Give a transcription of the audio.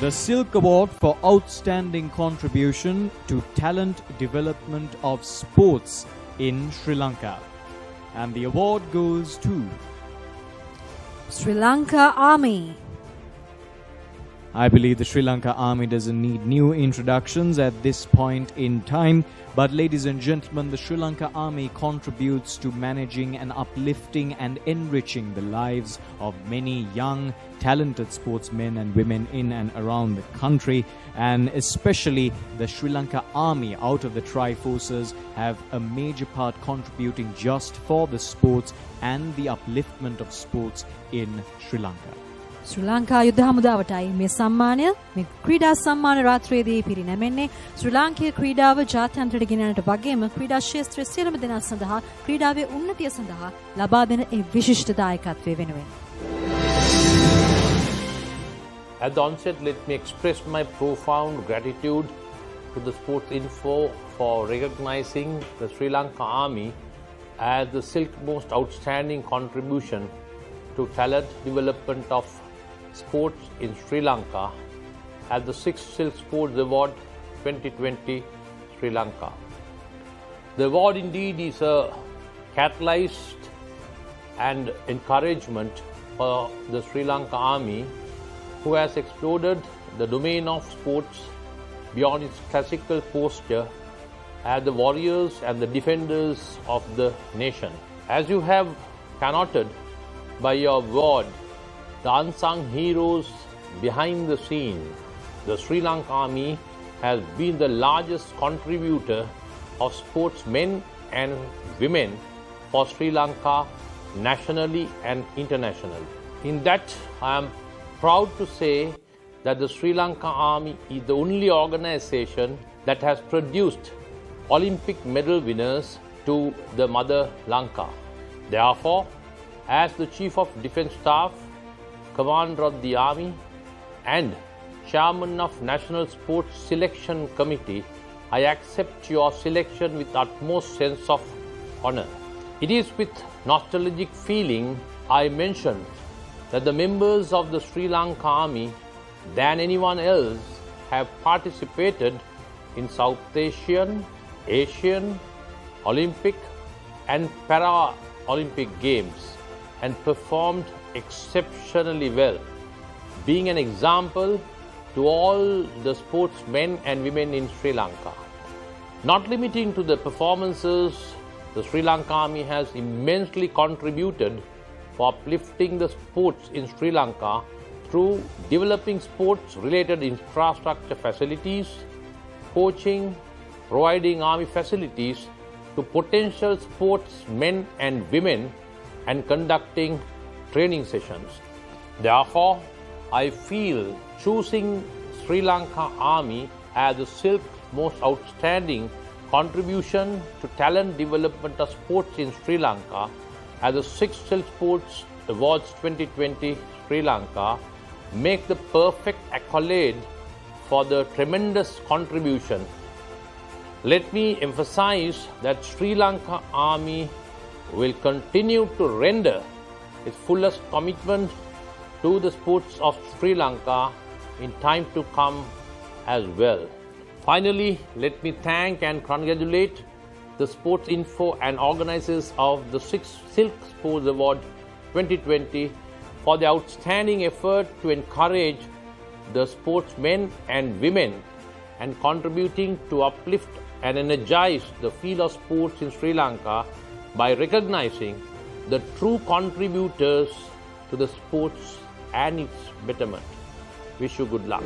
the Silk Award for Outstanding Contribution to Talent Development of Sports in Sri Lanka. And the award goes to Sri Lanka Army. I believe the Sri Lanka Army doesn't need new introductions at this point in time. But ladies and gentlemen, the Sri Lanka Army contributes to managing and uplifting and enriching the lives of many young, talented sportsmen and women in and around the country. And especially the Sri Lanka Army out of the Tri-Forces have a major part contributing just for the sports and the upliftment of sports in Sri Lanka. ශ්‍රී ලංකා යුද්ධ හමුදාවටයි මේ සම්මානය මේ ක්‍රීඩා සම්මාන රාත්‍රියේදී පිරිනැමෙන්නේ ශ්‍රී ලාංකීය ක්‍රීඩාව ජාත්‍යන්තරයට ගෙනන්නට වගේම ක්‍රීඩා ක්ෂේත්‍රයේ සියලුම දෙනා සඳහා ක්‍රීඩාවේ උන්නතිය සඳහා ලබා දෙන ඒ විශිෂ්ට දායකත්වය වෙනුවෙන්. At the onset, let me express my profound gratitude to the Sports Info for recognizing the Sri Lanka Army as the Silk's most outstanding contribution to talent development of sports in Sri Lanka at the 6th Silk Sports Award 2020 Sri Lanka. The award indeed is a catalyst and encouragement for the Sri Lanka Army, who has explored the domain of sports beyond its classical posture as the warriors and the defenders of the nation. As you have connoted by your award, the unsung heroes behind the scene, the Sri Lanka Army has been the largest contributor of sportsmen and women for Sri Lanka nationally and internationally. In that, I am proud to say that the Sri Lanka Army is the only organization that has produced Olympic medal winners to the mother Lanka. Therefore, as the Chief of Defence Staff, Commander of the Army and Chairman of National Sports Selection Committee, I accept your selection with utmost sense of honour. It is with nostalgic feeling I mention that the members of the Sri Lanka Army than anyone else have participated in South Asian, Asian, Olympic and Para-Olympic Games and performed exceptionally well, being an example to all the sportsmen and women in Sri Lanka. Not limiting to the performances, the Sri Lanka Army has immensely contributed for uplifting the sports in Sri Lanka through developing sports-related infrastructure facilities, coaching, providing army facilities to potential sportsmen and women, and conducting training sessions. Therefore, I feel choosing Sri Lanka Army as the Silk's most outstanding contribution to talent development of sports in Sri Lanka as the 6th Silk Sports Awards 2020 Sri Lanka make the perfect accolade for the tremendous contribution. Let me emphasize that Sri Lanka Army will continue to render its fullest commitment to the sports of Sri Lanka in time to come as well. Finally, let me thank and congratulate the Sports Info and organizers of the 6th Silk Sports Award 2020 for the outstanding effort to encourage the sportsmen and women and contributing to uplift and energize the field of sports in Sri Lanka by recognizing the true contributors to the sports and its betterment. Wish you good luck.